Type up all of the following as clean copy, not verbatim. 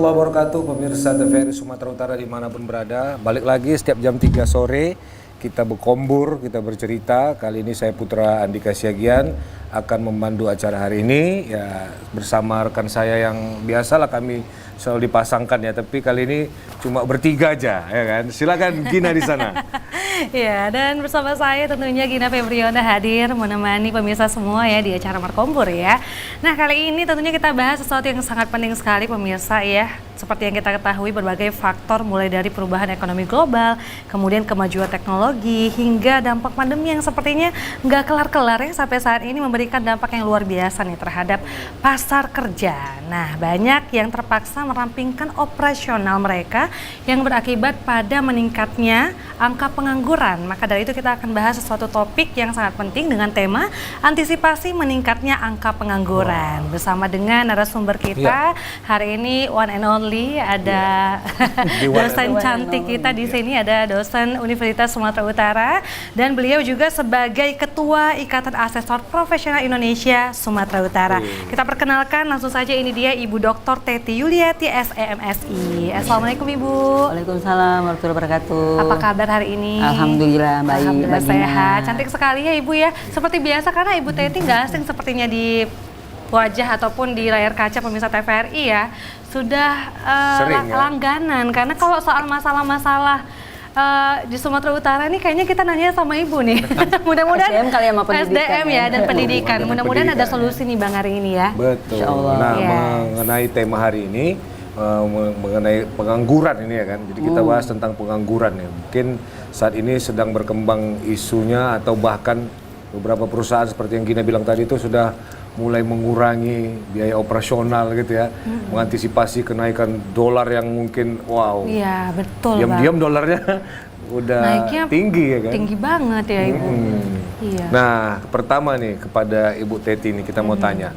warahmatullahi wabarakatuh, pemirsa TVRI Sumatera Utara dimanapun berada. Balik lagi setiap jam 3 sore, kita berkombur, kita bercerita. Kali ini saya Putra Andika Siagian akan memandu acara hari ini. Ya, bersama rekan saya yang biasalah kami selalu dipasangkan ya, tapi kali ini cuma bertiga aja, ya kan? Silakan Gina di sana. Ya, dan bersama saya tentunya Gina Febriona hadir menemani pemirsa semua ya di acara Markombur ya. Nah, kali ini tentunya kita bahas sesuatu yang sangat penting sekali pemirsa ya. Seperti yang kita ketahui berbagai faktor mulai dari perubahan ekonomi global, kemudian kemajuan teknologi, hingga dampak pandemi yang sepertinya nggak kelar-kelar ya sampai saat ini memberikan dampak yang luar biasa nih terhadap pasar kerja. Nah, banyak yang terpaksa merampingkan operasional mereka yang berakibat pada meningkatnya angka pengangguran. Maka dari itu kita akan bahas sesuatu topik yang sangat penting dengan tema antisipasi meningkatnya angka pengangguran. Bersama dengan narasumber kita hari ini one and only ada dosen cantik kita di sini, ada dosen Universitas Sumatera Utara dan beliau juga sebagai Ketua Ikatan Asesor Profesional Indonesia Sumatera Utara. Kita perkenalkan langsung saja, ini dia Ibu Dr. Teti Yuliati SEMSI. Assalamualaikum Ibu. Waalaikumsalam warahmatullahi wabarakatuh. Apa kabar hari ini? Alhamdulillah baik. Alhamdulillah sehat. Cantik sekali ya Ibu ya. Seperti biasa karena Ibu Teti nggak asing sepertinya di wajah ataupun di layar kaca pemirsa TVRI ya. Sudah langganan karena kalau soal masalah-masalah di Sumatera Utara nih kayaknya kita nanya sama Ibu nih. Mudah-mudahan SDM kali ya, sama pendidikan SDM ya dan pendidikan. Mudah-mudahan ada solusi nih Bang hari ini ya. Betul. Insyaallah. Nah, Yes. mengenai tema hari ini mengenai pengangguran ini ya kan. Jadi kita bahas tentang pengangguran ya. Mungkin saat ini sedang berkembang isunya atau bahkan beberapa perusahaan seperti yang Gina bilang tadi itu sudah mulai mengurangi biaya operasional gitu ya, mengantisipasi kenaikan dolar yang mungkin Iya, betul diam-diam dolarnya udah naiknya tinggi ya kan. Tinggi banget ya Ibu. Iya. Nah, pertama nih kepada Ibu Teti nih kita mau tanya,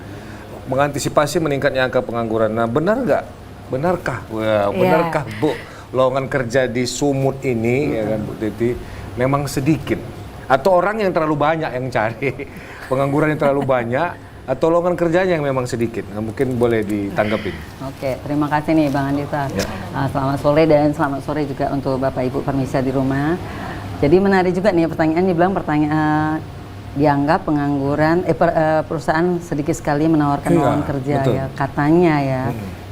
mengantisipasi meningkatnya angka pengangguran. Nah, benarkah, benarkah Bu, lowongan kerja di Sumut ini ya kan Bu Teti memang sedikit? Atau orang yang terlalu banyak yang cari, pengangguran yang terlalu banyak, atau lowongan kerjanya yang memang sedikit? Nah, mungkin boleh ditanggapin. Oke, terima kasih nih Bang Andita. Ya. Selamat sore dan selamat sore juga untuk Bapak Ibu permisa di rumah. Jadi menarik juga nih pertanyaannya, bilang pertanyaan dianggap pengangguran perusahaan sedikit sekali menawarkan lowongan kerja betul. ya katanya ya.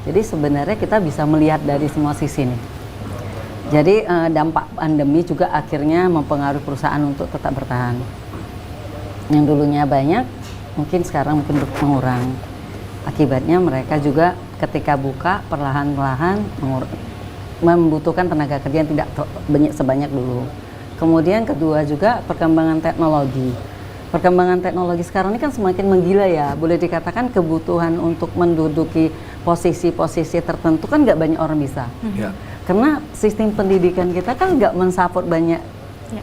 Jadi sebenarnya kita bisa melihat dari semua sisi nih. Jadi dampak pandemi juga akhirnya mempengaruhi perusahaan untuk tetap bertahan. Yang dulunya banyak, mungkin sekarang mungkin mengurang. Akibatnya mereka juga ketika buka perlahan-lahan membutuhkan tenaga kerja yang tidak sebanyak dulu. Kemudian kedua juga perkembangan teknologi. Perkembangan teknologi sekarang ini kan semakin menggila ya. Boleh dikatakan kebutuhan untuk menduduki posisi-posisi tertentu kan nggak banyak orang bisa. Ya. Karena sistem pendidikan kita kan nggak mensupport banyak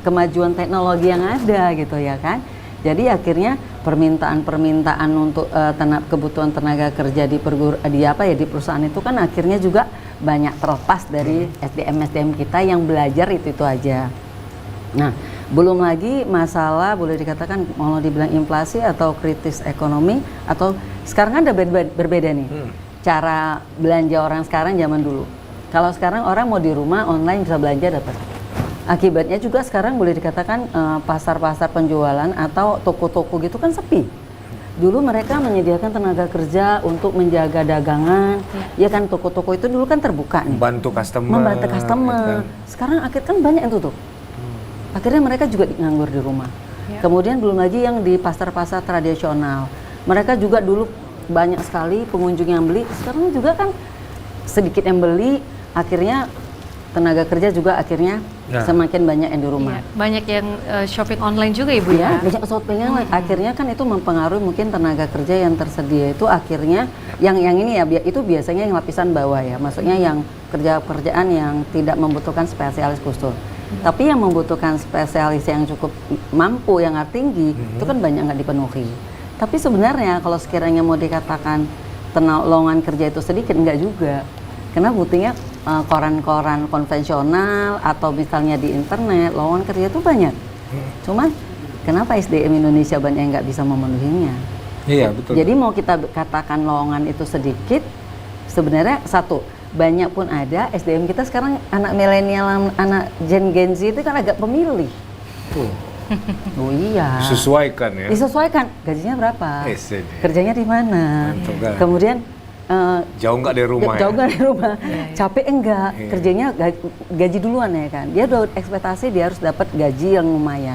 kemajuan teknologi yang ada gitu ya kan. Jadi akhirnya permintaan untuk kebutuhan tenaga kerja di perusahaan itu kan akhirnya juga banyak terlepas dari SDM kita yang belajar itu aja. Nah, belum lagi masalah boleh dikatakan mau dibilang inflasi atau kritis ekonomi, atau sekarang kan ada berbeda nih cara belanja orang sekarang zaman dulu. Kalau sekarang orang mau di rumah online bisa belanja dapat. Akibatnya juga sekarang boleh dikatakan pasar-pasar penjualan atau toko-toko gitu kan sepi. Dulu mereka menyediakan tenaga kerja untuk menjaga dagangan, ya kan toko-toko itu dulu kan terbuka nih. Membantu customer. Kan. Sekarang akhirnya kan banyak yang tutup. Akhirnya mereka juga nganggur di rumah. Kemudian belum lagi yang di pasar-pasar tradisional. Mereka juga dulu banyak sekali pengunjung yang beli, sekarang juga kan sedikit yang beli, akhirnya tenaga kerja juga akhirnya semakin banyak yang di rumah. Iya, banyak yang shopping online juga Ibu ya. Banyak shopping online. Akhirnya kan itu mempengaruhi mungkin tenaga kerja yang tersedia itu akhirnya yang ini ya itu biasanya yang lapisan bawah ya. Maksudnya yang kerjaan yang tidak membutuhkan spesialis khusus. Tapi yang membutuhkan spesialis yang cukup mampu, yang tinggi, itu kan banyak nggak dipenuhi. Tapi sebenarnya kalau sekiranya mau dikatakan lowongan kerja itu sedikit, enggak juga. Karena buktinya koran-koran konvensional atau misalnya di internet, lowongan kerja itu banyak. Cuman kenapa SDM Indonesia banyak yang nggak bisa. Iya, betul. Jadi mau kita katakan lowongan itu sedikit, sebenarnya satu, banyak pun ada, SDM kita sekarang anak milenial, anak Gen Z itu kan agak pemilih. Oh iya. Disesuaikan ya. Disesuaikan, gajinya berapa? SD. Kerjanya di mana? Mantap kan. Kemudian Jauh nggak dari rumah jauh ya? nggak dari rumah, capek enggak, Iya. kerjanya gaji duluan ya kan. Dia udah ekspektasi dia harus dapat gaji yang lumayan.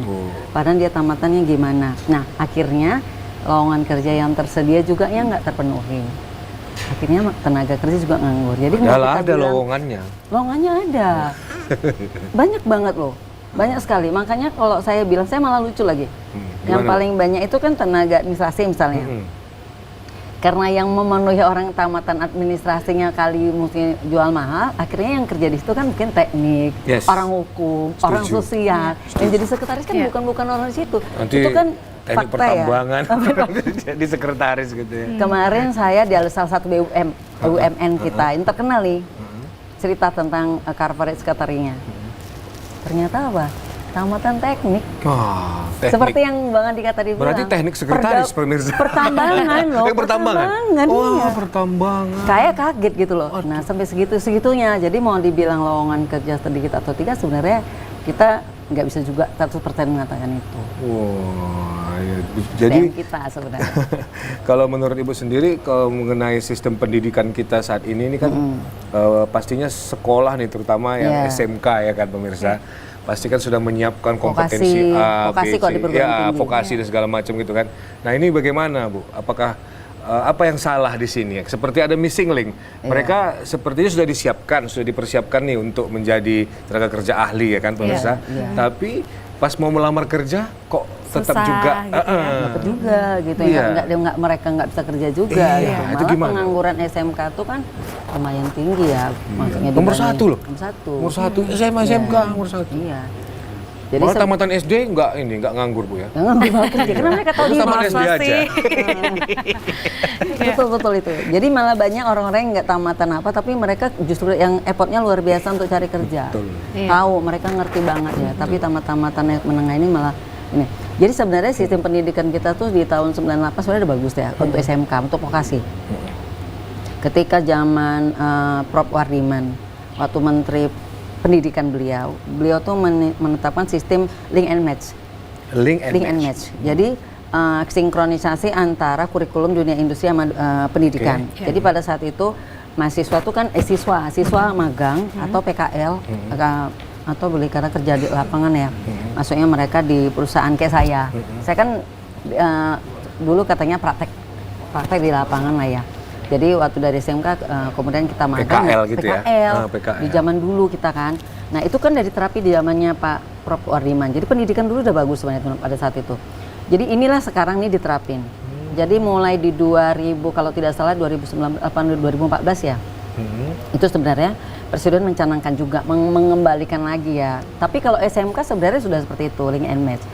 Padahal dia tamatannya gimana. Nah akhirnya lowongan kerja yang tersedia juga yang nggak terpenuhi. Akhirnya tenaga kerja juga nganggur. Jadi kalau Padahal kita ada bilang, lowongannya. lowongannya ada, banyak banget loh, banyak sekali. Makanya kalau saya bilang, saya malah lucu lagi. Yang gimana? paling banyak itu kan tenaga administrasi misalnya. Karena yang memenuhi orang tamatan administrasinya kali mungkin jual mahal, akhirnya yang kerja di situ kan mungkin teknik, Yes. orang hukum, Setuju. orang sosial. Yang jadi sekretaris kan bukan orang di situ. Nanti Itu kan teknik fakta ya. pertambangan jadi sekretaris gitu ya. Kemarin saya di salah satu BUMN kita, ini terkenal nih, cerita tentang corporate secretary-nya. Ternyata apa? Tamatan teknik. Wah, teknik. Seperti yang Bang Andika tadi bilang. Berarti teknik sekretaris pemirsa. Pertambangan loh. Pertambangan. Iya. Wah, pertambangan. Kayak kaget gitu loh. Nah sampai segitunya. Jadi mau dibilang lowongan kerja sedikit atau tidak, sebenarnya kita nggak bisa juga 100% mengatakan itu. Wah, ya. Jadi SDM kita sebenarnya. kalau menurut Ibu sendiri, kalau mengenai sistem pendidikan kita saat ini kan pastinya sekolah nih, terutama yang Iya. SMK ya kan pemirsa. Pasti kan sudah menyiapkan kompetensi A, vokasi B, kalau C, di perguruan ya, tinggi. vokasi dan segala macam gitu kan. Nah ini bagaimana Bu? Apakah apa yang salah di sini? Seperti ada missing link. Mereka sepertinya sudah dipersiapkan nih untuk menjadi tenaga kerja ahli ya kan pemirsa. Tapi pas mau melamar kerja kok tetap Susah, juga gitu ya. Dapat juga gitu Iya. ya, mereka nggak bisa kerja juga Iya, gitu. itu Malah gimana? pengangguran SMK itu kan lumayan tinggi ya, maksudnya Nomor dibanding- satu loh. Nomor satu. Nomor satu SMA SMK nomor satu. Iya. Jadi Malah tamatan SD nggak nganggur Bu ya. jangan mau kerja karena mereka tahu Terus di taman mana. SD aja. Betul itu. Jadi malah banyak orang-orang yang nggak tamatan apa, tapi mereka justru yang effortnya luar biasa untuk cari kerja. Betul. Tahu, mereka ngerti banget ya. Tapi tamat-tamatan yang menengah ini malah ini. Jadi sebenarnya sistem pendidikan kita tuh di tahun 98 sebenarnya udah bagus ya untuk SMK, untuk vokasi. Ketika zaman Prof Wardiman, waktu Menteri Pendidikan beliau tuh menetapkan sistem link and match. Link and match. Jadi sinkronisasi antara kurikulum dunia industri sama pendidikan. Jadi pada saat itu mahasiswa tuh kan siswa magang atau PKL atau boleh kata kerja di lapangan ya. Maksudnya mereka di perusahaan kayak saya. Saya kan dulu katanya praktek di lapangan lah ya. Jadi waktu dari SMK kemudian kita magang PKL gitu ya? PKL di zaman dulu kita kan. Nah itu kan dari terapi di zamannya Pak Prof Wardiman. Jadi pendidikan dulu udah bagus sebenarnya pada saat itu. Jadi inilah sekarang nih diterapin. Jadi mulai di 2000 kalau tidak salah 2014 ya. Itu sebenarnya Presiden mencanangkan juga mengembalikan lagi ya. Tapi kalau SMK sebenarnya sudah seperti itu, link and match.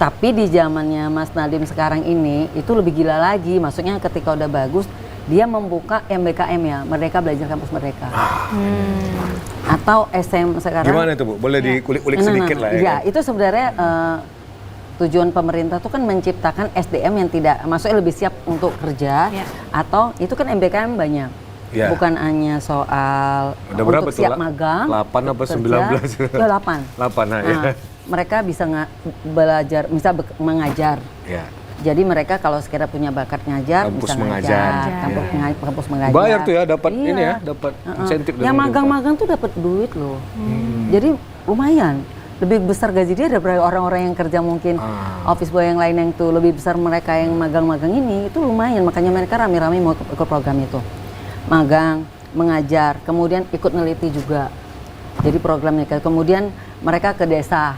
Tapi di zamannya Mas Nadiem sekarang ini itu lebih gila lagi. Maksudnya ketika udah bagus, dia membuka MBKM ya, Merdeka Belajar Kampus Merdeka. Atau SM sekarang. Gimana itu Bu? Boleh dikulik-kulik sedikit lah ya. Iya, itu sebenarnya tujuan pemerintah tuh kan menciptakan SDM yang tidak, maksudnya lebih siap untuk kerja. Atau itu kan MBKM banyak. Ya. Bukan hanya soal Ada berapa untuk tuh, siap La? magang. 8 apa kerja. 19? Ya 8. 8 ya. Mereka bisa belajar, bisa mengajar. Ya. Jadi mereka kalau sekira punya bakat ngajar, Kampus bisa mengajar. ngajar. Kampus mengajar. Bayar tuh ya, dapat Iya. ini ya, dapat insentif dari Yang pemerintah. magang-magang tuh dapat duit loh. Jadi lumayan. Lebih besar gaji dia daripada orang-orang yang kerja mungkin office boy yang lain yang tuh lebih besar mereka yang magang-magang ini itu lumayan. Makanya mereka rame-rame mau ikut program itu. Magang, mengajar, kemudian ikut neliti juga. Jadi programnya kemudian mereka ke desa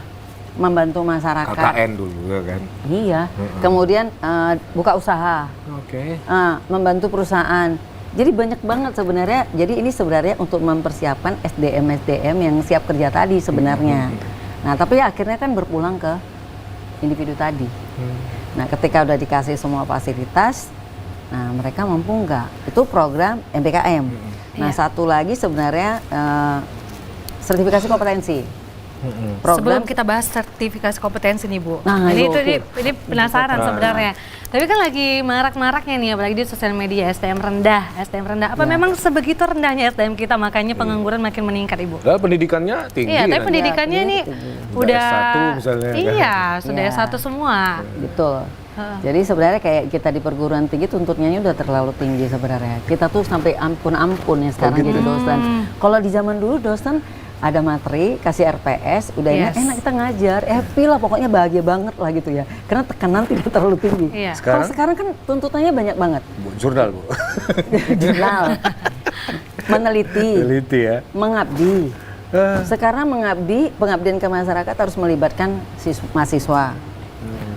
membantu masyarakat. KKN dulu ya kan. Iya. Kemudian buka usaha. Oke. Membantu perusahaan. Jadi banyak banget sebenarnya. Jadi ini sebenarnya untuk mempersiapkan SDM yang siap kerja tadi sebenarnya. Nah, tapi akhirnya kan berpulang ke individu tadi. Nah, ketika udah dikasih semua fasilitas, nah mereka mampu nggak? Itu program MBKM. Nah, satu lagi sebenarnya sertifikasi kompetensi. Sebelum kita bahas sertifikasi kompetensi nih Bu, Nah, ini oke. ini penasaran sebenarnya. Tapi kan lagi marak-maraknya nih, apalagi di sosial media SDM rendah. Apa memang sebegitu rendahnya SDM kita makanya pengangguran makin meningkat Ibu? Padahal pendidikannya tinggi. Iya, tapi kan? pendidikannya Iya, ini tinggi. udah S1 misalnya, kan? Iya, sudah Iya. S1 semua. Betul. Jadi sebenarnya kayak kita di perguruan tinggi tuntutannya udah terlalu tinggi sebenarnya. Kita tuh sampai ampun-ampun ya sekarang jadi dosen. Kalau di zaman dulu dosen ada materi, kasih RPS, udah Yes. enak kita ngajar, happy lah pokoknya bahagia banget lah gitu ya. Karena tekanan tidak terlalu tinggi. Iya. Kalau sekarang kan tuntutannya banyak banget. Bu, jurnal Bu. Jurnal, meneliti, Teliti ya. mengabdi. Sekarang pengabdian ke masyarakat harus melibatkan mahasiswa.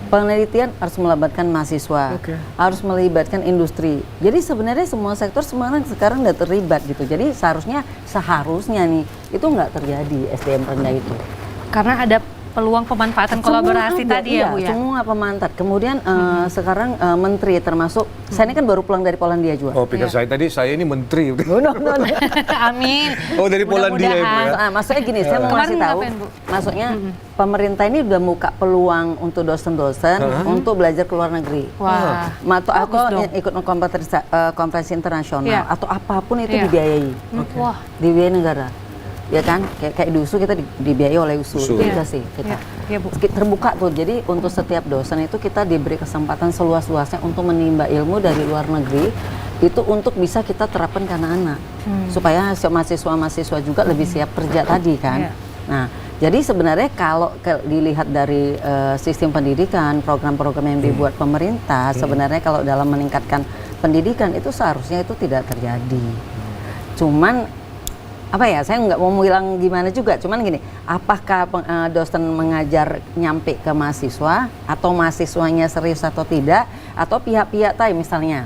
Penelitian harus melibatkan mahasiswa, harus melibatkan industri. Jadi sebenarnya semua sektor sekarang udah terlibat gitu. Jadi seharusnya nih itu nggak terjadi SDM rendah itu. Karena ada peluang pemanfaatan kolaborasi Semua ada, tadi iya, ya Bu ya. semua pemantat. Kemudian sekarang menteri termasuk, saya ini kan baru pulang dari Polandia juga. Oh, pikir saya ini menteri. No. Amin. Oh, dari Polandia ya, Bu, ya? Maksudnya gini, saya mau Kemarin ngasih tahu. ngapain, Bu? Maksudnya pemerintah ini udah buka peluang untuk dosen-dosen untuk belajar ke luar negeri. Wah. Atau dong. ikut konferensi internasional Iya. atau apapun itu Iya. dibiayai, Wah. dibiayai negara. Ya kan, kayak di USU kita dibiayai oleh USU. USU. Itu Iya. juga sih kita. Iya, Bu. Terbuka tuh, jadi untuk setiap dosen itu kita diberi kesempatan seluas-luasnya untuk menimba ilmu dari luar negeri itu untuk bisa kita terapkan ke anak-anak supaya mahasiswa-mahasiswa juga lebih siap kerja tadi kan. Iya. Nah, jadi sebenarnya kalau dilihat dari sistem pendidikan, program-program yang dibuat pemerintah, sebenarnya kalau dalam meningkatkan pendidikan itu seharusnya itu tidak terjadi. Cuman apa ya, saya nggak mau bilang gimana juga, cuman gini, apakah dosen mengajar nyampe ke mahasiswa atau mahasiswanya serius atau tidak, atau pihak-pihak tadi misalnya,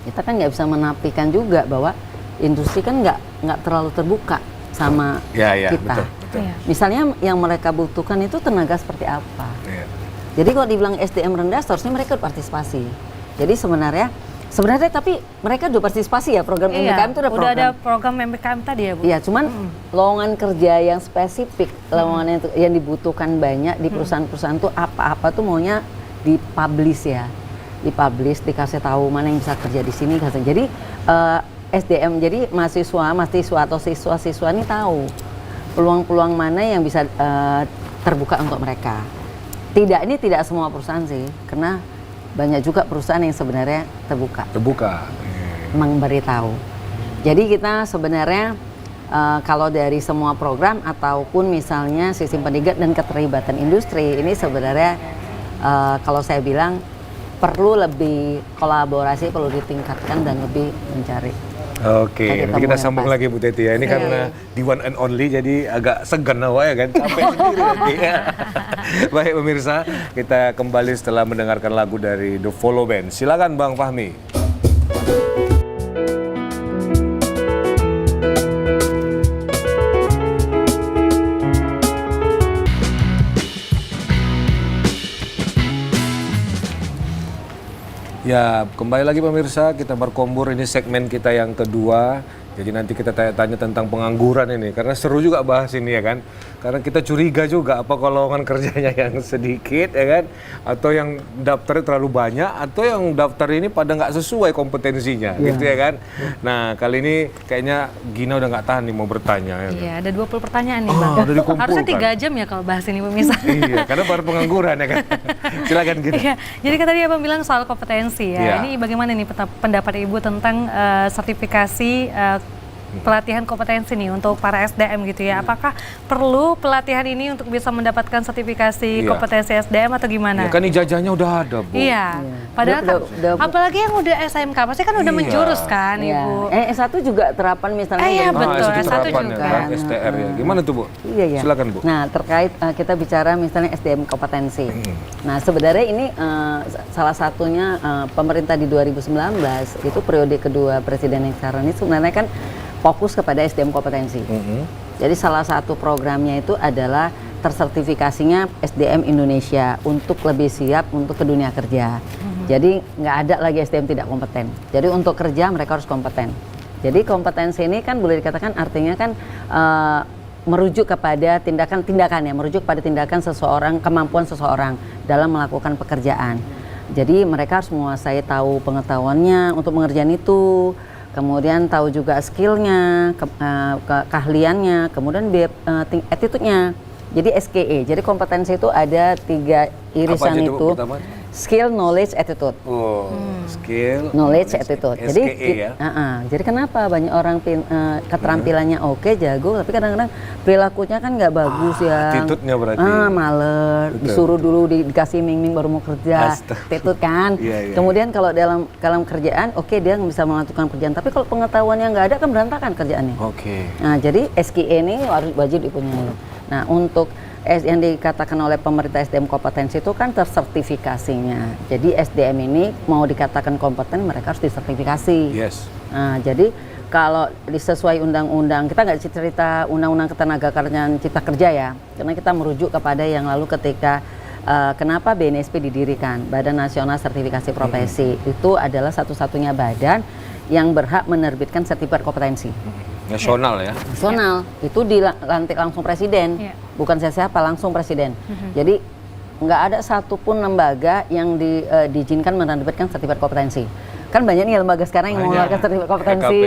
kita kan nggak bisa menafikan juga bahwa industri kan nggak terlalu terbuka sama Ya, kita. betul. Iya. Misalnya yang mereka butuhkan itu tenaga seperti apa. Iya. Jadi kalau dibilang SDM rendah, seharusnya mereka berpartisipasi. Jadi sebenarnya tapi mereka udah partisipasi ya, program MBKM itu udah program. ada program MBKM tadi ya Bu? Iya, cuman lowongan kerja yang spesifik, lowongan yang dibutuhkan banyak di perusahaan-perusahaan tuh apa-apa tuh maunya dipublish ya, dikasih tahu mana yang bisa kerja di sini. Jadi SDM, jadi mahasiswa atau siswa-siswa ini tahu peluang-peluang mana yang bisa terbuka untuk mereka. Ini tidak semua perusahaan sih, karena banyak juga perusahaan yang sebenarnya terbuka. Memberitahu. Jadi kita sebenarnya kalau dari semua program ataupun misalnya sistem pendidikan dan keterlibatan industri ini sebenarnya kalau saya bilang perlu lebih kolaborasi, perlu ditingkatkan dan lebih mencari. Oke, nanti kita sambung lagi Bu Teti ya. Ini karena di one and only jadi agak segan ya kan, capek sendiri nanti. Baik pemirsa, kita kembali setelah mendengarkan lagu dari The Follow Band. Silakan Bang Fahmi. Ya, kembali lagi pemirsa, kita berkombur, ini segmen kita yang kedua. Jadi nanti kita tanya-tanya tentang pengangguran ini, karena seru juga bahas ini ya kan. Karena kita curiga juga apa lowongan kerjanya yang sedikit ya kan, atau yang daftarnya terlalu banyak, atau yang daftar ini pada nggak sesuai kompetensinya gitu ya kan. Nah kali ini kayaknya Gina udah nggak tahan nih mau bertanya. Ya kan? Iya, ada 20 pertanyaan nih Bang. Udah dikumpulkan. Harusnya 3 jam ya kalau bahas ini pemirsa. Iya, karena baru pengangguran ya kan. Silakan Gina. Iya, jadi kan tadi Abang bilang soal kompetensi ya. Iya. Ini bagaimana nih pendapat Ibu tentang sertifikasi pelatihan kompetensi nih untuk para SDM gitu ya. Apakah perlu pelatihan ini untuk bisa mendapatkan sertifikasi Iya. kompetensi SDM atau gimana? Ya kan ijazahnya udah ada Bu. Iya. Padahal kan, apalagi yang udah SMK pasti kan udah Iya. menjurus kan Ibu. S1 juga terapan misalnya. Iya, yang- betul. itu S1 terapan juga. ya, kan, STR ya. Gimana tuh Bu? Iya, iya. Silakan Bu. Nah, terkait kita bicara misalnya SDM kompetensi. Nah, sebenarnya ini salah satunya pemerintah di 2019 itu periode kedua presiden yang sekarang ini sebenarnya kan fokus kepada SDM kompetensi. Jadi salah satu programnya itu adalah tersertifikasinya SDM Indonesia untuk lebih siap untuk ke dunia kerja. Jadi nggak ada lagi SDM tidak kompeten. Jadi untuk kerja mereka harus kompeten. Jadi kompetensi ini kan boleh dikatakan artinya kan merujuk kepada tindakan-tindakan ya, merujuk pada tindakan seseorang, kemampuan seseorang dalam melakukan pekerjaan. Jadi mereka harus menguasai tahu pengetahuannya untuk mengerjakan itu, kemudian tahu juga skillnya, keahliannya, kemudian attitude-nya. Jadi SKE, jadi kompetensi itu ada 3 irisan itu. Skill, knowledge, attitude. Skill, knowledge, attitude. Jadi, SKE ya. Jadi kenapa banyak orang keterampilannya oke, jago, tapi kadang-kadang perilakunya kan nggak bagus ya. Attitude-nya berarti. Maler, disuruh dulu dikasih ming-ming baru mau kerja. Attitude kan. Kemudian kalau dalam kerjaan, oke dia bisa melakukan kerjaan, tapi kalau pengetahuannya nggak ada kan berantakan kerjaannya. Nah, jadi SKE ini harus wajib dipunyai. Nah, untuk yang dikatakan oleh pemerintah SDM kompetensi itu kan tersertifikasinya. Jadi SDM ini mau dikatakan kompeten, mereka harus disertifikasi. Nah, jadi kalau sesuai undang-undang, kita nggak cerita undang-undang ketenagakerjaan cipta kerja ya, karena kita merujuk kepada yang lalu ketika kenapa BNSP didirikan, Badan Nasional Sertifikasi Profesi. Itu adalah satu-satunya badan yang berhak menerbitkan sertifikat kompetensi. Nasional ya? Nasional, itu dilantik langsung presiden, bukan siapa, langsung presiden. Jadi nggak ada satupun lembaga yang diizinkan menerbitkan sertifikat kompetensi. Kan banyak nih lembaga sekarang yang mengeluarkan sertifikat kompetensi,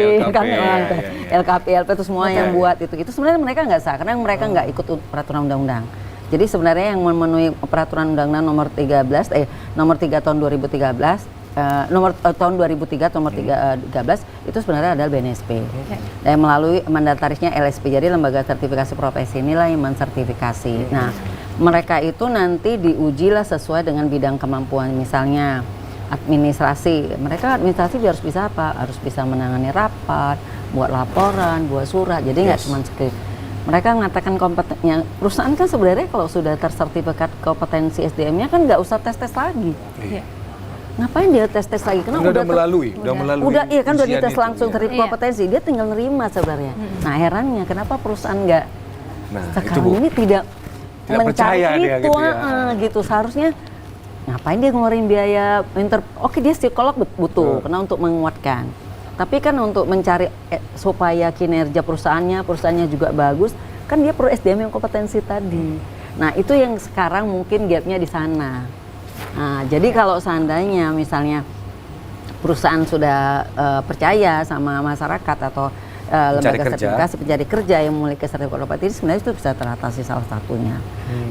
LKP, LP itu semua yang buat itu sebenarnya mereka nggak sah, karena mereka nggak ikut peraturan undang-undang. Jadi sebenarnya yang memenuhi peraturan undang-undang nomor 3 tahun 2013, tahun 2003 nomor 13 itu sebenarnya adalah BNSP. Dan melalui mandatarisnya LSP, jadi lembaga sertifikasi profesi inilah yang mensertifikasi. Nah, mereka itu nanti diujilah sesuai dengan bidang kemampuan, misalnya administrasi. Mereka administrasi harus bisa apa? Harus bisa menangani rapat, buat laporan, buat surat. Jadi nggak cuma skill. Mereka mengatakan kompetensinya. Perusahaan kan sebenarnya kalau sudah tersertifikat kompetensi SDM-nya kan nggak usah tes-tes lagi. Ngapain dia tes lagi? Karena udah melalui. Iya kan udah dites langsung sertifikat kompetensi. Dia tinggal nerima sebenarnya. Nah, herannya kenapa perusahaan nggak sekarang ini tidak mencari itu gitu. Seharusnya ngapain dia ngeluarin biaya oke, dia psikolog butuh karena untuk menguatkan. Tapi kan untuk mencari supaya kinerja perusahaannya juga bagus, kan dia perlu SDM yang kompetensi tadi. Nah, itu yang sekarang mungkin gapnya di sana. Nah, jadi kalau seandainya misalnya perusahaan sudah percaya sama masyarakat atau lembaga sertifikasi pencari kerja yang memiliki sertifikat kompetensi, sebenarnya itu bisa teratasi salah satunya.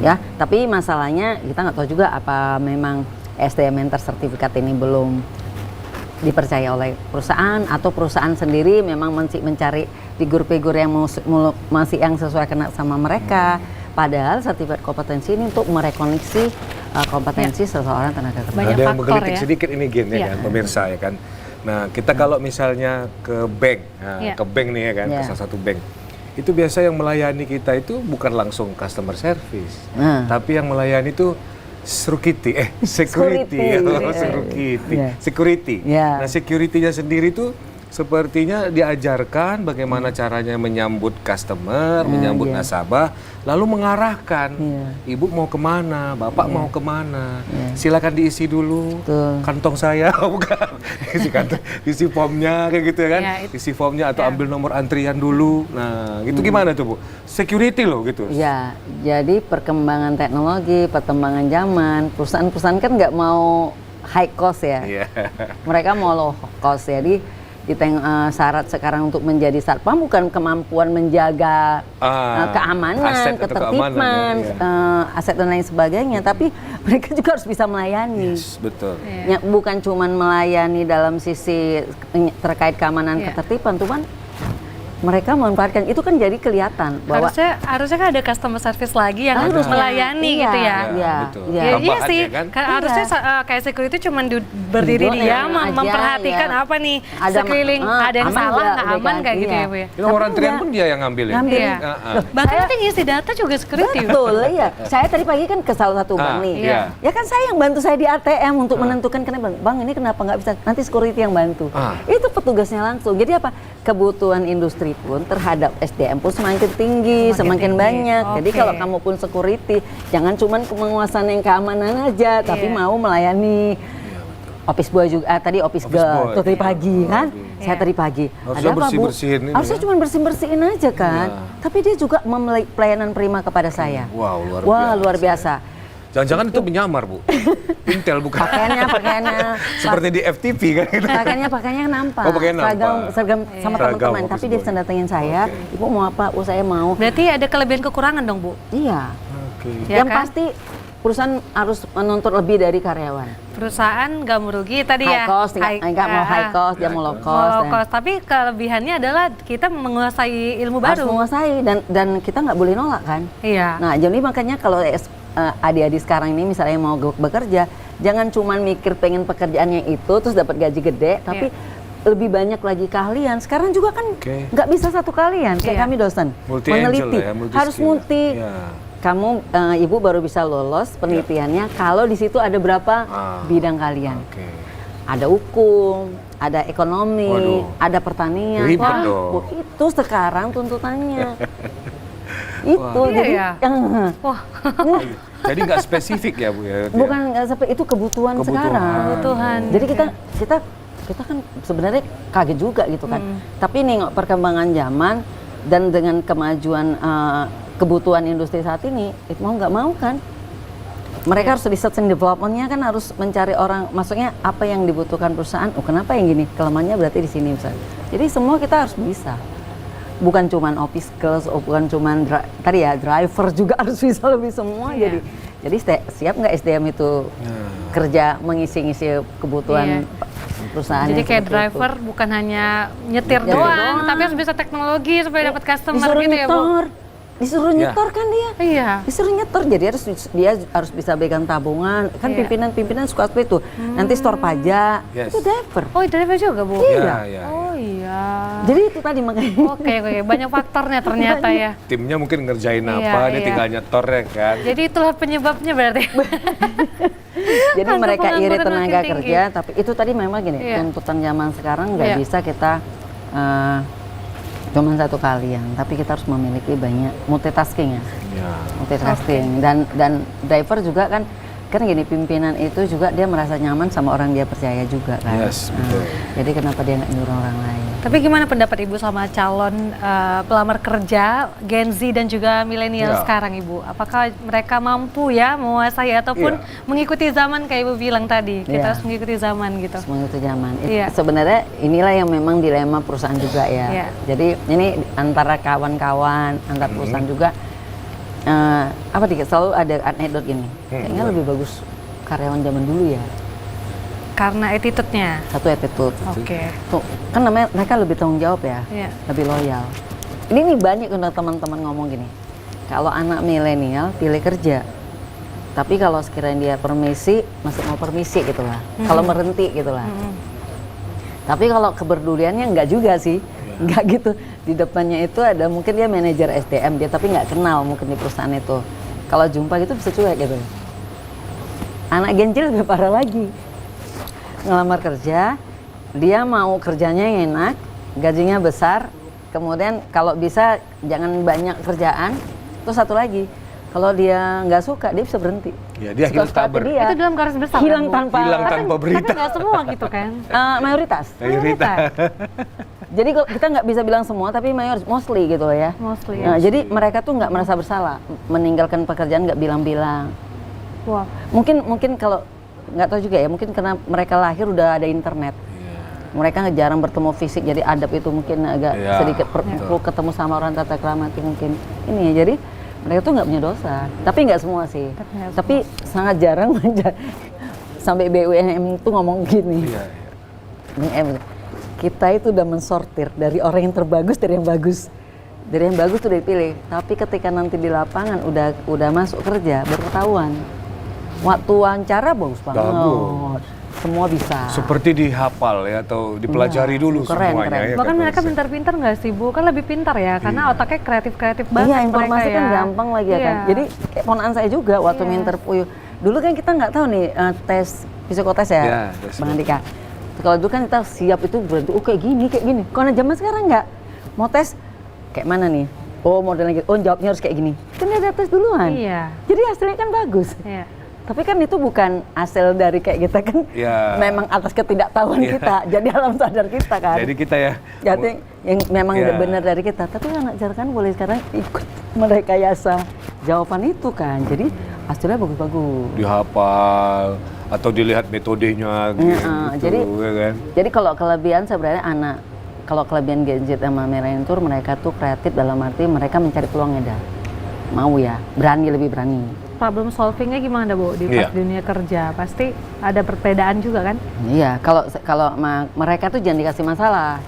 Ya, tapi masalahnya kita nggak tahu juga apa memang SDM yang tersertifikat ini belum dipercaya oleh perusahaan atau perusahaan sendiri memang mencari figur-figur yang masih yang sesuai kena sama mereka. Padahal sertifikat kompetensi ini untuk merekoneksi kompetensi seseorang tenaga kerja. Banyak ada yang faktor menggelitik sedikit ini Gin ya kan, pemirsa ya kan. Nah, kita kalau misalnya ke bank, ke bank nih ya kan, ke salah satu bank. Itu biasa yang melayani kita itu bukan langsung customer service, tapi yang melayani itu security. Nah, security-nya sendiri tuh sepertinya diajarkan bagaimana caranya menyambut customer, menyambut nasabah, lalu mengarahkan, ibu mau kemana, bapak mau kemana, silakan diisi dulu kantong saya, bukan, isi formnya kayak gitu ya kan, isi formnya atau ambil nomor antrian dulu. Nah, itu gimana tuh Bu? Security loh gitu. Ya, jadi perkembangan teknologi, perkembangan zaman, perusahaan-perusahaan kan nggak mau high cost ya, mereka mau low cost, jadi syarat sekarang untuk menjadi satpam bukan kemampuan menjaga keamanan, ketertiban, aset dan lain sebagainya, tapi mereka juga harus bisa melayani. Betul. Ya, bukan cuma melayani dalam sisi terkait keamanan, ketertiban, cuman mereka memanfaatkan itu kan jadi kelihatan bahwa harusnya kan ada customer service lagi yang harus melayani gitu ya. Iya sih. Kan harusnya kayak security cuma berdiri diam memperhatikan apa nih sekeliling ada yang salah nggak aman kayak gitu ya Bu ya. Nomor antrian pun dia yang ngambil ya. Bahkan nanti ngisi data juga security. Betul ya. Saya tadi pagi kan ke salah satu bank nih. Ya kan saya yang bantu saya di ATM untuk menentukan kenapa bang ini kenapa nggak bisa, nanti security yang bantu. Itu petugasnya langsung. Jadi apa? Kebutuhan industri pun terhadap SDM pun semakin tinggi, semakin banyak. Jadi kalau kamu pun security, jangan cuma menguasai yang keamanan aja, tapi mau melayani office boy juga. Tadi office girl, tuh dari pagi kan. Saya tadi pagi. Harusnya Ada apa, Bu? bersih-bersihin ini Harusnya ya. cuma bersihin aja kan. Iya. Tapi dia juga memberi pelayanan prima kepada saya. Wow, luar Wah, biasa. luar biasa. Jangan-jangan itu menyamar, Bu. Intel bukan. Pakaiannya. Seperti di FTV kan gitu. Pakaiannya nampak. Oh, pakaian nampak. Seragam sama Seragam, teman-teman. office Tapi dia boy. bisa datengin saya. Oke. Ibu mau apa? Oh, saya mau. Berarti ada kelebihan kekurangan dong, Bu? Iya. Oke. Ya Yang kan? pasti perusahaan harus menuntut lebih dari karyawan. Perusahaan nggak merugi tadi High ya. cost, nggak mau high cost, dia mau low Mau cost. low dan cost. Tapi kelebihannya adalah kita menguasai ilmu harus baru. menguasai dan kita nggak boleh nolak kan. Iya. Nah, jadi makanya kalau adik-adik sekarang ini misalnya mau bekerja, jangan cuma mikir pengen pekerjaannya itu terus dapat gaji gede, tapi lebih banyak lagi keahlian. Sekarang juga kan Oke. nggak bisa satu keahlian. Kayak Iya. kami dosen Multi meneliti, angel ya, multi harus skill. multi. Ya. Kamu ibu baru bisa lolos penelitiannya kalau di situ ada berapa bidang kalian. Oke. Ada hukum, ada ekonomi, Waduh. ada pertanian. Ribet Wah, dong. itu sekarang tuntutannya. Itu Iya jadi ya? Wah, Jadi nggak spesifik ya, Bu ya. bukan nggak sampai itu kebutuhan, Kebutuhan. sekarang. Kebutuhan. Jadi kita kan sebenarnya kaget juga gitu kan. Tapi nengok perkembangan zaman dan dengan kemajuan kebutuhan industri saat ini, itu mau nggak mau kan. Mereka harus research and development-nya kan harus mencari orang, maksudnya apa yang dibutuhkan perusahaan. Oh, kenapa yang gini? Kelemahannya berarti di sini misalnya. Jadi semua kita harus bisa. Bukan cuman office skills, bukan cuman tadi ya driver juga harus bisa lebih semua. Iya. Jadi siap nggak SDM itu kerja mengisi-ngisi kebutuhan perusahaan. jadi yang kayak seperti itu. driver bukan hanya nyetir Nyetir doang, doang. tapi harus bisa teknologi supaya dapat customer disuruh gitu ya, Bu. nyetor, disuruh Ya. nyetor kan dia. Iya. Disuruh nyetor, jadi dia harus bisa pegang tabungan. Kan Iya. pimpinan suka seperti itu. Nanti store pajak, Yes. itu driver. Oh, driver juga, Bu? Iya, iya. Oh, iya. Jadi itu tadi makanya. Oke, banyak faktornya ternyata ya. Timnya mungkin ngerjain Iya, apa, dia iya. tinggal nyetor ya kan. Jadi itulah penyebabnya berarti. Jadi Angka mereka iri pengangguran tenaga makin tinggi. kerja, tapi itu tadi memang gini, Iya. tuntutan zaman sekarang nggak Iya. bisa kita cuma satu kalian, tapi kita harus memiliki banyak multitasking ya. Ya. Multitasking dan driver juga kan gini, pimpinan itu juga dia merasa nyaman sama orang dia percaya juga kan. Yes, betul. Jadi kenapa dia nggak nyuruh orang lain? Tapi gimana pendapat Ibu sama calon pelamar kerja Gen Z dan juga milenial Ya. sekarang, Ibu? Apakah mereka mampu ya menguasai ataupun Iya. mengikuti zaman kayak Ibu bilang tadi? Kita Iya. harus mengikuti zaman gitu. Semua itu zaman. Iya. Sebenarnya inilah yang memang dilema perusahaan juga ya. Iya. Jadi ini antara kawan-kawan, antar perusahaan juga. Apa nih? Selalu ada anekdot gini. Kayaknya lebih bagus karyawan zaman dulu ya. Karena attitude-nya. Satu attitude. Oke. Tuh, kan namanya mereka lebih tanggung jawab ya, Iya. lebih loyal. Ini nih banyak udah teman-teman ngomong gini. Kalau anak milenial pilih kerja. Tapi kalau sekiranya dia permisi, masih mau permisi gitu lah. Kalau berhenti gitu lah. Tapi kalau kepeduliannya enggak juga sih. Enggak gitu. Di depannya itu ada mungkin dia manajer SDM dia tapi nggak kenal mungkin di perusahaan itu. Kalau jumpa gitu bisa cuek gitu. Anak Gen Z lebih parah lagi. Ngelamar kerja, dia mau kerjanya yang enak, gajinya besar, kemudian kalau bisa jangan banyak kerjaan. Terus satu lagi, kalau dia nggak suka dia bisa berhenti. Ya, dia Suka hilang taber. dia Itu dalam garis besar hilang kan, Bu? tanpa Hilang tanpa berita. Tapi nggak semua gitu kan? mayoritas. Mayoritas. Jadi kita nggak bisa bilang semua, tapi mayoritas, mostly gitu ya. Mostly Nah, ya. jadi mereka tuh nggak merasa bersalah, meninggalkan pekerjaan nggak bilang-bilang. Wah. Mungkin kalau nggak tahu juga ya, mungkin karena mereka lahir udah ada internet. Mereka jarang bertemu fisik, jadi adab itu mungkin agak Iya, sedikit perlu ketemu sama orang tata krama itu mungkin ini ya. Jadi mereka tuh nggak punya dosa, tapi nggak semua sih. Tapi sangat jarang sampai BUMN itu ngomong gini. Iya, BUMN, kita itu udah mensortir dari orang yang terbagus dari yang bagus. Dari yang bagus tuh udah dipilih, tapi ketika nanti di lapangan udah masuk kerja baru ketahuan. Waktu wawancara bagus banget. Bagus. Semua bisa. Seperti dihafal ya atau dipelajari Iya, dulu keren, semuanya keren. ya. Bahkan kan, mereka Mas? pintar-pintar nggak sih, Bu? Kan lebih pintar ya, karena otaknya kreatif-kreatif banget Iya, informasi mereka kan ya. gampang lagi ya kan. Iya. Jadi kayak ponakan saya juga waktu interview. Dulu kan kita nggak tahu nih tes psikotes ya, Iya, tes. Bang Andika. Kalau dulu kan kita siap itu berarti kayak gini. Kalau zaman sekarang nggak. Mau tes kayak mana nih? Oh modelnya gitu. Oh jawabnya harus kayak gini. Kan dia ada tes duluan. Iya. Jadi hasilnya kan bagus. Iya. Tapi kan itu bukan hasil dari kayak kita kan, Ya. memang atas ketidaktahuan kita. Jadi alam sadar kita kan. Jadi kita ya. Jadi yang memang Ya. benar dari kita. Tapi anak jarkan boleh sekarang ikut merekayasa jawaban itu kan. Jadi hasilnya bagus-bagus. Dihafal atau dilihat metodenya gitu. Ya kan? Jadi kalau kelebihan sebenarnya kalau kelebihan gadget sama milenial itu mereka tuh kreatif dalam arti mereka mencari peluangnya dah. Mau ya, lebih berani. Problem solvingnya gimana Bu di pas Iya. dunia kerja? Pasti ada perbedaan juga kan? Iya, kalau mereka tuh jangan dikasih masalah.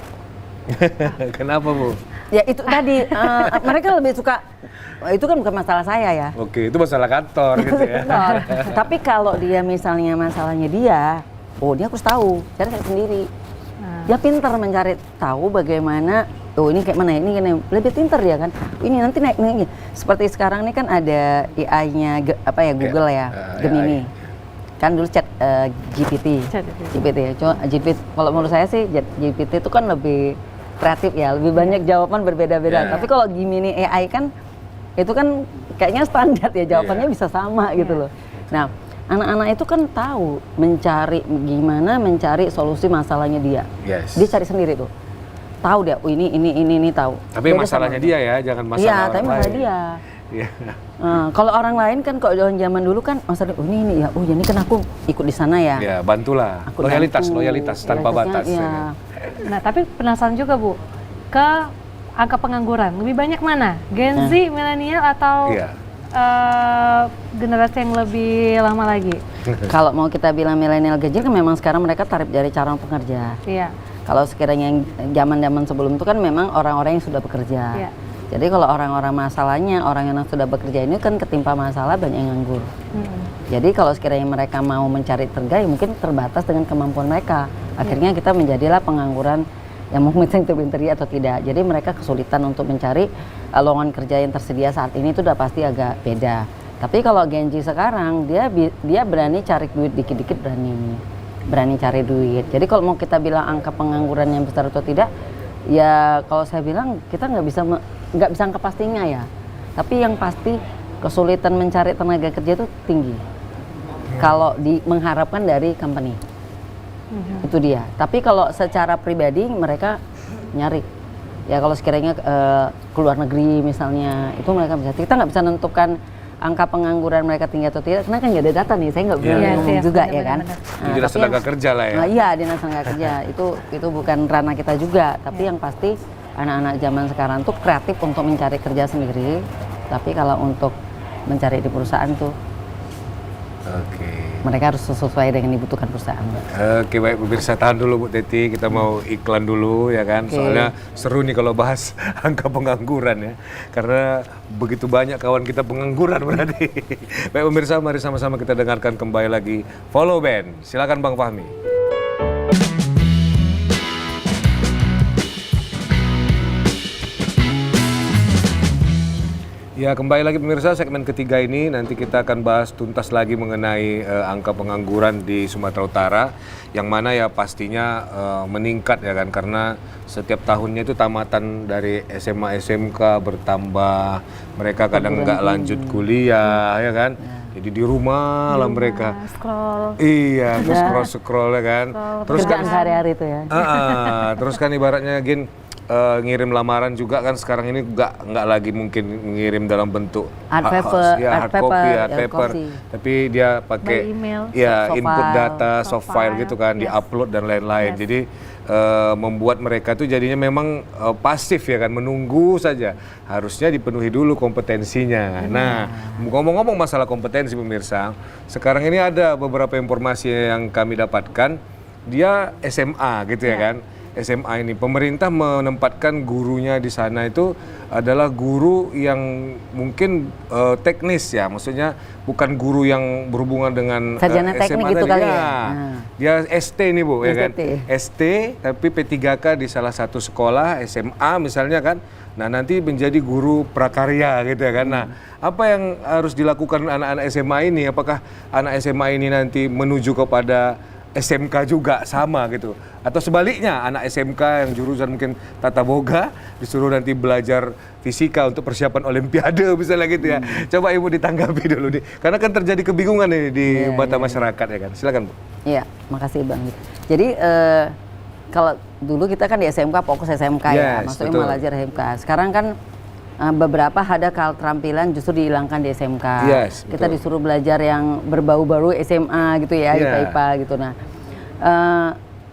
Kenapa Bu? Ya itu tadi mereka lebih suka itu kan bukan masalah saya ya. Oke, itu masalah kantor gitu ya. Betul. Tapi kalau dia misalnya masalahnya dia harus tahu, cari sendiri. Dia pintar mencari tahu bagaimana, ini kayak mana, ini lebih pintar dia kan. Ini nanti naik ini. Seperti sekarang ini kan ada AI-nya Google ya, Gemini. Kan dulu chat GPT. GPT ya. Cuma GPT kalau menurut saya sih GPT itu kan lebih kreatif ya, lebih banyak jawaban berbeda-beda. Tapi kalau Gemini AI kan itu kan kayaknya standar ya, jawabannya bisa sama gitu loh. Nah, anak-anak itu kan tahu gimana mencari solusi masalahnya dia. Yes. Dia cari sendiri tuh. Tahu dia, ini tahu. Tapi Beda masalahnya sama dia ya, jangan masalah Iya, orang tapi masalah lain. dia. Iya. Kalau orang lain kan kalau zaman dulu kan masalah ini ya, ini kan aku ikut di sana ya. Ya, bantulah. Aku Loyalitas bantu. tanpa batas. Iya. Ya. Nah, tapi penasaran juga Bu, ke angka pengangguran, lebih banyak mana? Gen Z, milenial atau Iya. generasi yang lebih lama lagi? Kalau mau kita bilang milenial gejil kan memang sekarang mereka tarif dari calon pekerja. Iya. Kalau sekiranya yang zaman-zaman sebelum itu kan memang orang-orang yang sudah bekerja. Iya. Jadi kalau orang-orang masalahnya, orang yang sudah bekerja ini kan ketimpa masalah banyak yang nganggur. Jadi kalau sekiranya mereka mau mencari kerja ya mungkin terbatas dengan kemampuan mereka. Akhirnya kita menjadilah pengangguran yang mungkin pinter atau tidak. Jadi mereka kesulitan untuk mencari lowongan kerja yang tersedia saat ini itu udah pasti agak beda. Tapi kalau Gen Z sekarang dia berani cari duit dikit-dikit, berani cari duit. Jadi kalau mau kita bilang angka pengangguran yang besar atau tidak, ya kalau saya bilang kita nggak bisa angka pastinya ya. Tapi yang pasti kesulitan mencari tenaga kerja itu tinggi. Kalau mengharapkan dari company. Itu dia. Tapi kalau secara pribadi mereka nyari. Ya kalau sekiranya keluar negeri misalnya, itu mereka bisa. Kita nggak bisa menentukan angka pengangguran mereka tinggi atau tidak, karena kan nggak ada data nih. Saya nggak bisa ngomong juga ya kan. Dinas tenaga kerja lah ya. Iya, dinas tenaga kerja. Itu bukan ranah kita juga. Tapi yang pasti anak-anak zaman sekarang tuh kreatif untuk mencari kerja sendiri. Tapi kalau untuk mencari di perusahaan tuh, mereka harus sesuai dengan dibutuhkan perusahaan. Oke, baik pemirsa, tahan dulu Bu Teti, kita mau iklan dulu ya kan. Soalnya seru nih kalau bahas angka pengangguran ya. Karena begitu banyak kawan kita pengangguran berarti. Baik pemirsa, mari sama-sama kita dengarkan kembali lagi Follow Band. Silakan Bang Fahmi. Ya, kembali lagi pemirsa, segmen ketiga ini nanti kita akan bahas tuntas lagi mengenai angka pengangguran di Sumatera Utara, yang mana ya pastinya meningkat ya kan, karena setiap tahunnya itu tamatan dari SMA SMK bertambah, mereka kadang nggak lanjut kuliah ya kan, jadi di rumah lah mereka. Scroll. Iya, scroll ya kan. Terus kan Kerjaan sehari-hari itu ya. terus kan ibaratnya ngirim lamaran juga kan sekarang ini nggak lagi mungkin ngirim dalam bentuk hard paper, tapi dia pakai By email, ya soft input file, data, soft file gitu kan, diupload dan lain-lain. Jadi membuat mereka tuh jadinya memang pasif ya kan, menunggu saja. Harusnya dipenuhi dulu kompetensinya. Nah, ngomong-ngomong masalah kompetensi pemirsa, sekarang ini ada beberapa informasi yang kami dapatkan, dia SMA gitu ya kan. SMA ini pemerintah menempatkan gurunya di sana itu adalah guru yang mungkin teknis ya, maksudnya bukan guru yang berhubungan dengan sarjana teknik SMA gitu tadi. kali ya. Dia ST nih Bu, ya kan. ST. ST tapi P3K di salah satu sekolah SMA misalnya kan. Nah, nanti menjadi guru prakarya gitu ya kan. Nah, apa yang harus dilakukan anak-anak SMA ini? Apakah anak SMA ini nanti menuju kepada SMK juga sama gitu. Atau sebaliknya, anak SMK yang jurusan mungkin tata boga disuruh nanti belajar fisika untuk persiapan olimpiade misalnya gitu ya. Coba Ibu ditanggapi dulu nih. Karena kan terjadi kebingungan nih di mata masyarakat ya kan. Silakan Bu. Iya, makasih Bang. Jadi kalau dulu kita kan di SMK fokus SMK ya, Yes, maksudnya betul. belajar SMK. Sekarang kan beberapa ada keterampilan justru dihilangkan di SMK. Yes, Kita betul. disuruh belajar yang berbau-bau SMA gitu ya, Yeah. IPA gitu. Nah,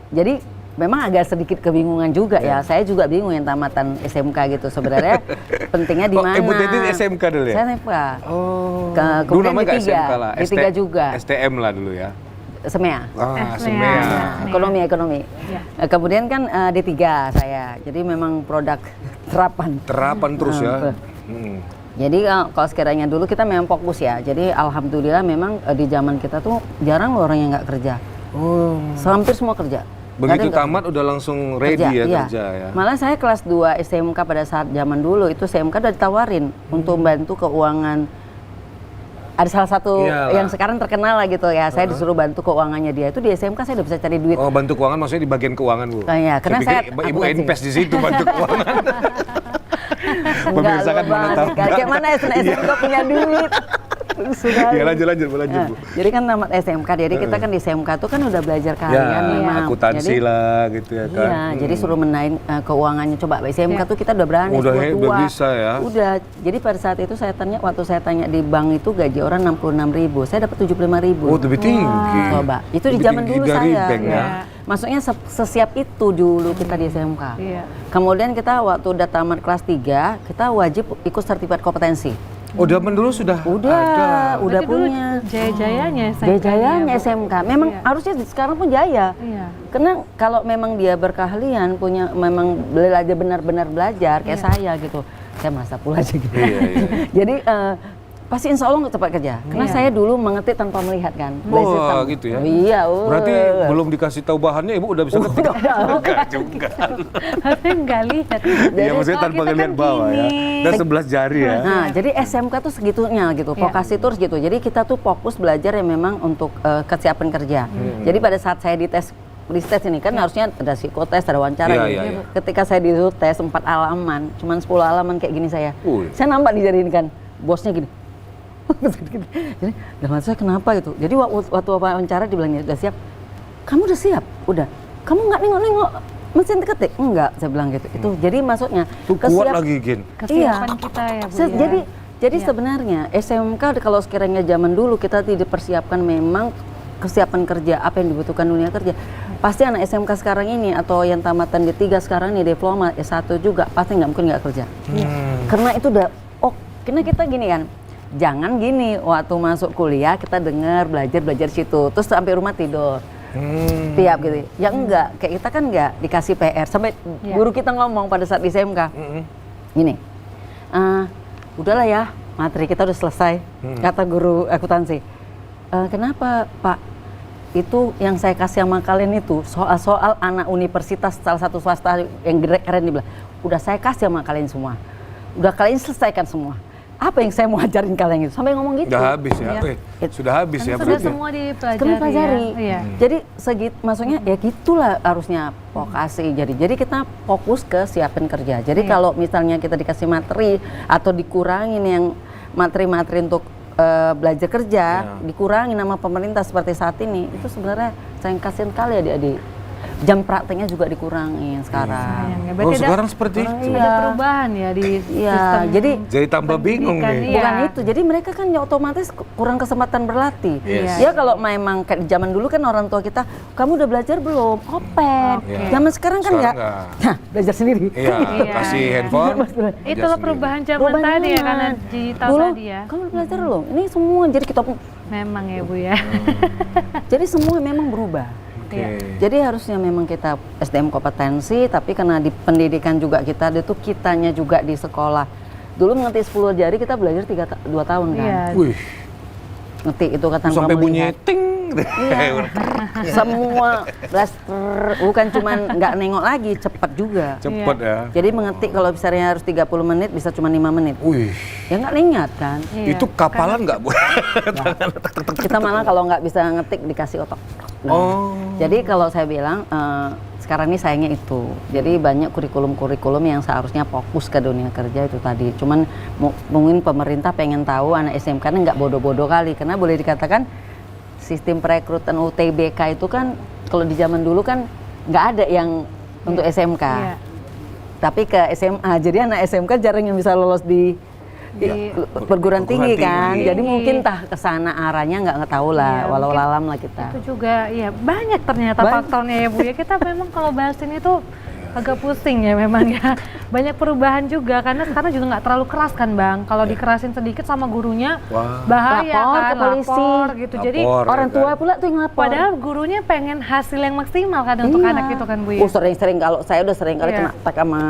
jadi memang agak sedikit kebingungan juga ya. Saya juga bingung yang tamatan SMK gitu. Sebenarnya pentingnya di mana? Ibu Teti SMK dulu ya? Saya SMK. Oh. Ke- Dulu kemudian namanya nggak di tiga. SMK lah. Di tiga juga. STM lah dulu ya. SEMEA. Ah, SMEA. SMEA. Ekonomi. Ya. Kemudian kan D3 saya. Jadi memang produk terapan. Terapan terus ya. betul. Hmm. Jadi kalau sekiranya dulu kita memang fokus ya. Jadi alhamdulillah memang di zaman kita tuh jarang loh orang yang nggak kerja. Oh. Hampir semua kerja. Nggak ada Begitu yang nggak tamat udah langsung ready ya iya. kerja ya. Malah saya kelas 2 SMK pada saat zaman dulu itu SMK udah ditawarin untuk membantu keuangan. Ada salah satu Iyalah. yang sekarang terkenal lah gitu ya. Saya disuruh bantu keuangannya dia. Itu di SMK saya udah bisa cari duit. Oh, bantu keuangan maksudnya di bagian keuangan Bu. Oh, iya, karena pikir saya Ibu akuntansi. invest di situ bantu keuangan. Pemirsa kan lupa. mana tahu. Kayak mana SMK punya duit. Sudah. Ya lanjut Bu. Nah, jadi kan tamat SMK, jadi kita kan di SMK tuh kan udah belajar Ya, kalian memang. akuntansi Jadi, lah gitu ya kan. iya, jadi suruh menaik keuangannya. Coba SMK tuh kita udah berani. Udah sudah udah tua. bisa ya. Udah. Jadi pada saat itu waktu saya tanya di bank itu gaji orang 66.000, saya dapat 75.000. Oh, lebih tinggi. Coba, itu di Lebih zaman tinggi dulu dari saya. bank ya. Maksudnya sesiap itu dulu kita di SMK. Iya. Kemudian kita waktu udah tamat kelas 3, kita wajib ikut sertifikat kompetensi. Oh, zaman dulu sudah Udah ada. udah Berarti dulu punya. jaya-jayanya SMK. Jaya-jayanya SMK. Memang harusnya sekarang pun jaya. Iya. Karena kalau memang dia berkeahlian, punya memang belajar benar-benar belajar kayak saya gitu. Saya merasa pula aja gitu. Iya, iya. Jadi pasti insya Allah cepat kerja. Karena Iya. saya dulu mengetik tanpa melihat kan. Belajar Wah, tanpa- gitu ya. Iya. Berarti belum dikasih tahu bahannya Ibu udah bisa ketik. Enggak juga. Harusnya nggak lihat. Iya, maksudnya kalau tanpa kita ngeliat kan bawah ya. gini. Dan 11 jari ya. Nah, jadi SMK tuh segitunya gitu, Iya. vokasi terus gitu. Jadi kita tuh fokus belajar yang memang untuk kesiapan kerja. Jadi pada saat saya dites ini kan harusnya ada psikotes, ada wawancara Iya, gitu. iya, iya. Ketika saya disuruh tes 4 halaman, cuman 10 halaman kayak gini saya. Wih. Saya nampak di jari ini kan, bosnya gini. Jadi dalam hati saya kenapa gitu. Jadi waktu wawancara dibilangnya udah siap. Kamu udah siap? Udah. Kamu nggak nengok-nengok mesin ketik? Enggak, saya bilang gitu. Itu jadi maksudnya Tuh kuat lagi Gin. Kesiapan kita ya Bu ya. Jadi sebenarnya SMK kalau sekiranya zaman dulu kita tidak dipersiapkan memang kesiapan kerja apa yang dibutuhkan dunia kerja. Pasti anak SMK sekarang ini atau yang tamatan D3 sekarang nih diploma S1 juga pasti nggak mungkin nggak kerja. Karena itu udah karena kita gini kan. Jangan gini waktu masuk kuliah kita dengar belajar situ terus sampai rumah tidur. Tiap gitu. Ya enggak, kayak kita kan enggak dikasih PR sampai guru kita ngomong pada saat di SMK. Gini. Udahlah ya, materi kita udah selesai. Kata guru akuntansi. Kenapa, Pak? Itu yang saya kasih sama kalian itu soal-soal anak universitas salah satu swasta yang keren dibilang. Udah saya kasih sama kalian semua. Udah kalian selesaikan semua. Apa yang saya mau ajarin kalian itu? Sampai ngomong gitu. Udah habis ya. Iya. Sudah habis ya Sudah berarti. semua dipelajari. Kami pelajari. Ya. Iya. Jadi maksudnya ya gitulah harusnya vokasi. Jadi kita fokus ke siapin kerja. Jadi kalau misalnya kita dikasih materi atau dikurangin yang materi-materi untuk belajar kerja, dikurangin sama pemerintah seperti saat ini, itu sebenarnya sayang kasihan kali adik-adik. Jam prakteknya juga dikurangin sekarang. Sayang ya. Oh, Berarti sekarang seperti itu. ada perubahan ya di Iya, sistem jadi tambah bingung pendidikan, nih. iya. bukan itu, jadi mereka kan ya otomatis kurang kesempatan berlatih. Yes. Ya kalau memang kayak di zaman dulu kan orang tua kita, kamu udah belajar belum? Open. Iya. Zaman sekarang kan Sekarang nggak. nggak. Nah, belajar sendiri. Iya, Iya. kasih handphone. Itulah belajar sendiri. perubahan zaman Perubahan tadi ya zaman. karena digital Dulu, tadi ya. kamu udah belajar belum? Ini semua jadi kita Memang ya Bu ya. jadi semua memang berubah. Oke. Jadi harusnya memang kita SDM kompetensi, tapi karena di pendidikan juga kita itu kitanya juga di sekolah. Dulu mengetik 10 jari kita belajar 2 tahun kan. Iya. Wih, Ngetik itu kata sampai bunyi ting. Iya. Semua blaster, bukan cuman nggak nengok lagi, cepat juga. Cepet ya. Jadi mengetik kalau misalnya harus 30 menit bisa cuma 5 menit. Wih, Ya nggak ingat kan. Iya. itu kapalan nggak Bu? Kita malah kalau nggak bisa ngetik dikasih otak. Oh. Jadi kalau saya bilang sekarang ini sayangnya itu. Jadi banyak kurikulum-kurikulum yang seharusnya fokus ke dunia kerja itu tadi. Cuman mungkin pemerintah pengen tahu anak SMK ini nggak bodoh-bodoh kali, karena boleh dikatakan sistem perekrutan UTBK itu kan kalau di zaman dulu kan nggak ada yang untuk SMK. Iya. Tapi ke SMA, jadi anak SMK jarang yang bisa lolos di perguruan tinggi kan. tinggi. Jadi mungkin tah ke sana arahnya nggak tahu lah, Iya, walau mungkin lalam lah kita. Itu juga ya banyak ternyata faktornya ya Bu ya. Kita memang kalau bahas ini tuh agak pusing ya memang ya. Banyak perubahan juga karena sekarang juga nggak terlalu keras kan Bang. Kalau dikerasin sedikit sama gurunya Wah. bahaya Lapor kan, ke polisi. lapor gitu. Jadi Lapor. Orang ya tua kan? pula tuh yang lapor. padahal gurunya pengen hasil yang maksimal kan untuk Iya. anak itu kan Bu ya. Oh sering-sering, kalau saya udah sering kali Iya. kena tag sama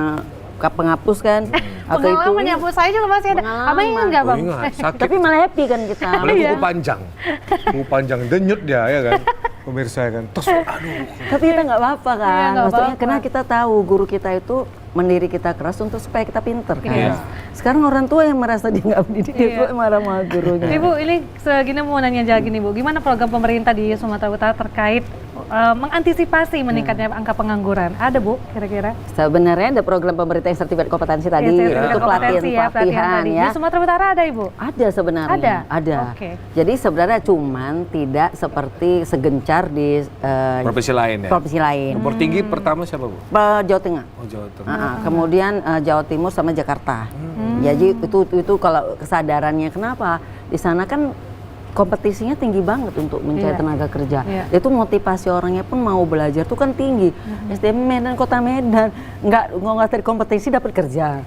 penghapus kan. Atau itu. Pengalaman ya Bu, saya juga masih ada. Pengalaman. Abang ingat nggak Oh, Bang? ingat, sakit. Tapi malah happy kan kita. Padahal Iya. buku panjang. Buku panjang, denyut dia ya kan. Pemirsa ya kan. Terus aduh. Tapi kita nggak apa-apa kan. Iya, nggak Maksudnya apa-apa. karena kita tahu guru kita itu mendiri kita keras untuk supaya kita pinter kan. Iya. Sekarang orang tua yang merasa dia nggak mendidik, dia Iya. pula marah-marah gurunya. Ibu, ini segini mau nanya aja gini Bu, gimana program pemerintah di Sumatera Utara terkait mengantisipasi meningkatnya angka pengangguran? Ada Bu, kira-kira? Sebenarnya ada program pemerintah yang sertifikat kompetensi tadi, Ya, sertifikat itu kompetensi ya, pelatihan pelatihan tadi. ya. Di Sumatera Utara ada Ibu? Ada sebenarnya, Ada? Oke. Jadi sebenarnya cuman tidak seperti segencar di Profesi lain ya. provinsi lain. Nomor tinggi pertama siapa Bu? Jawa Tengah. Oh Jawa Tengah. Kemudian Jawa Timur sama Jakarta. Jadi itu kalau kesadarannya kenapa di sana kan kompetisinya tinggi banget untuk mencari Iya. tenaga kerja. Iya. Itu motivasi orangnya pun mau belajar tuh kan tinggi. SDM Medan, Kota Medan nggak dari kompetisi dapat kerja.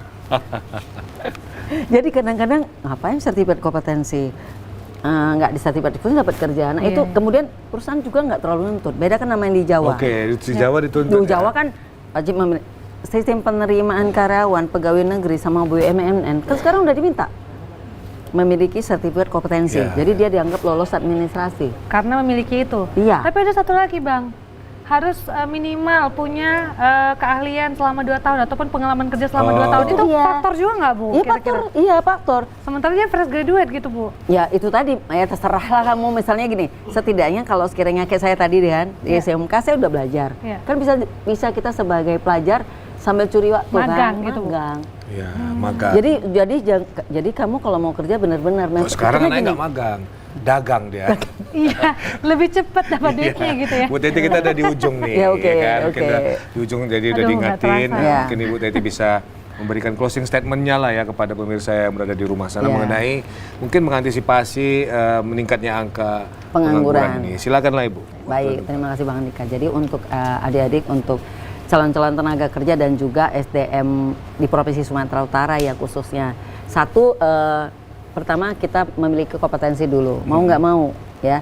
Jadi kadang-kadang ngapain sertifikat kompetensi? Nggak di sertifikat itu dapat kerja. Nah itu kemudian perusahaan juga nggak terlalu nuntut. Beda kan nama yang di Jawa. Oke, di Jawa dituntut. Di ya. Jawa kan wajib sistem penerimaan karyawan pegawai negeri sama BUMN kan sekarang udah diminta memiliki sertifikat kompetensi. Iya. Jadi dia dianggap lolos administrasi. Karena memiliki itu. Iya. Tapi ada satu lagi Bang, harus minimal punya keahlian selama 2 tahun ataupun pengalaman kerja selama 2 tahun. Itu Itu dia. faktor juga nggak Bu? Iya kira-kira? faktor, iya faktor. Sementara dia fresh graduate gitu Bu. Ya itu tadi, ya terserahlah kamu misalnya gini, setidaknya kalau sekiranya kayak saya tadi kan, di SMK saya udah belajar. Iya. Kan bisa kita sebagai pelajar sambil curi waktu Magang kan. gitu, Bu. Magang. Iya, magang. Jadi kamu kalau mau kerja benar-benar Oh, sekarang karena anaknya gini, nggak magang, dagang dia. Iya, lebih cepat dapat duitnya gitu ya. Bu Teti kita ada di ujung nih, Ya, oke, kan? oke. Kita di ujung jadi udah Aduh, nggak diingatin. terasa. Ya. Mungkin Ibu Teti bisa memberikan closing statement-nya lah ya kepada pemirsa yang berada di rumah sana Ya. mengenai mungkin mengantisipasi meningkatnya angka Pengangguran. ini. Silakanlah Ibu. Baik, terima kasih Bang Andika. Jadi untuk adik-adik, untuk calon-calon tenaga kerja dan juga SDM di Provinsi Sumatera Utara ya khususnya. Satu, pertama kita memiliki kompetensi dulu, mau nggak mau ya.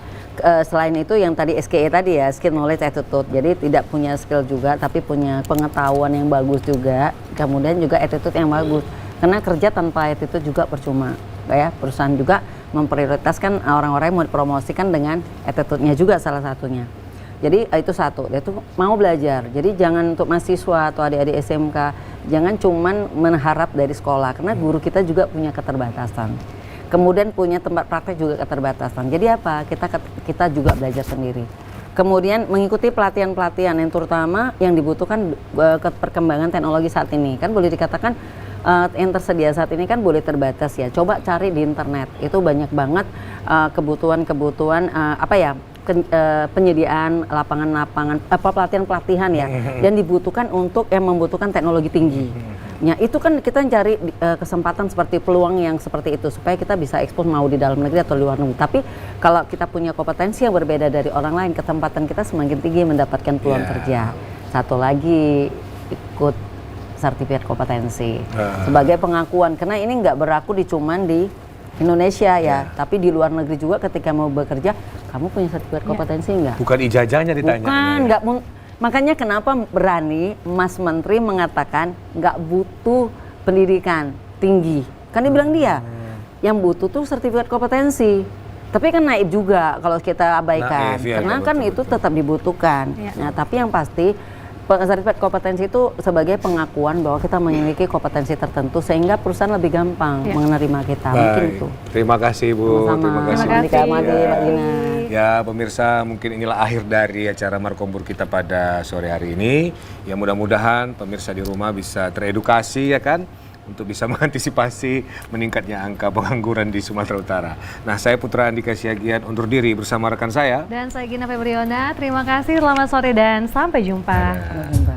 Selain itu yang tadi SKE tadi ya, skill knowledge attitude. Jadi tidak punya skill juga tapi punya pengetahuan yang bagus juga, kemudian juga attitude yang bagus. Karena kerja tanpa attitude juga percuma. Ya, perusahaan juga memprioritaskan orang-orang yang mau dipromosikan dengan attitude-nya juga salah satunya. Jadi itu satu, itu mau belajar. Jadi jangan untuk mahasiswa atau adik-adik SMK, jangan cuman mengharap dari sekolah karena guru kita juga punya keterbatasan. Kemudian punya tempat praktek juga keterbatasan. Jadi apa? Kita juga belajar sendiri. Kemudian mengikuti pelatihan-pelatihan yang terutama yang dibutuhkan perkembangan teknologi saat ini. Kan boleh dikatakan yang tersedia saat ini kan boleh terbatas ya. Coba cari di internet. Itu banyak banget kebutuhan-kebutuhan penyediaan lapangan-lapangan pelatihan-pelatihan ya yang dibutuhkan untuk yang membutuhkan teknologi tinggi. Ya itu kan kita cari kesempatan seperti peluang yang seperti itu supaya kita bisa ekspor mau di dalam negeri atau luar negeri. Tapi kalau kita punya kompetensi yang berbeda dari orang lain, kesempatan kita semakin tinggi mendapatkan peluang kerja. Satu lagi ikut sertifikat kompetensi sebagai pengakuan karena ini nggak berlaku cuman di Indonesia ya, tapi di luar negeri juga ketika mau bekerja, kamu punya sertifikat kompetensi nggak? Bukan ijazahnya ditanya. Bukan, nggak. Makanya kenapa berani Mas Menteri mengatakan nggak butuh pendidikan tinggi? Kan dia bilang yang butuh tuh sertifikat kompetensi. Tapi kan naib juga kalau kita abaikan, Naif, ya, karena betul, kan betul, itu tetap dibutuhkan. Ya. Nah, tapi yang pasti sertifikat kompetensi itu sebagai pengakuan bahwa kita memiliki kompetensi tertentu sehingga perusahaan lebih gampang menerima kita. Mungkin Baik. itu. Terima kasih Ibu. Sama-sama. Terima kasih. Terima kasih. Mbak Gina. Ya pemirsa, mungkin inilah akhir dari acara Markompur kita pada sore hari ini. Ya mudah-mudahan pemirsa di rumah bisa teredukasi ya kan, untuk bisa mengantisipasi meningkatnya angka pengangguran di Sumatera Utara. Nah, saya Putra Andika Siagian undur diri bersama rekan saya. Dan saya Gina Febriona, terima kasih, selamat sore dan sampai jumpa. Sampai jumpa.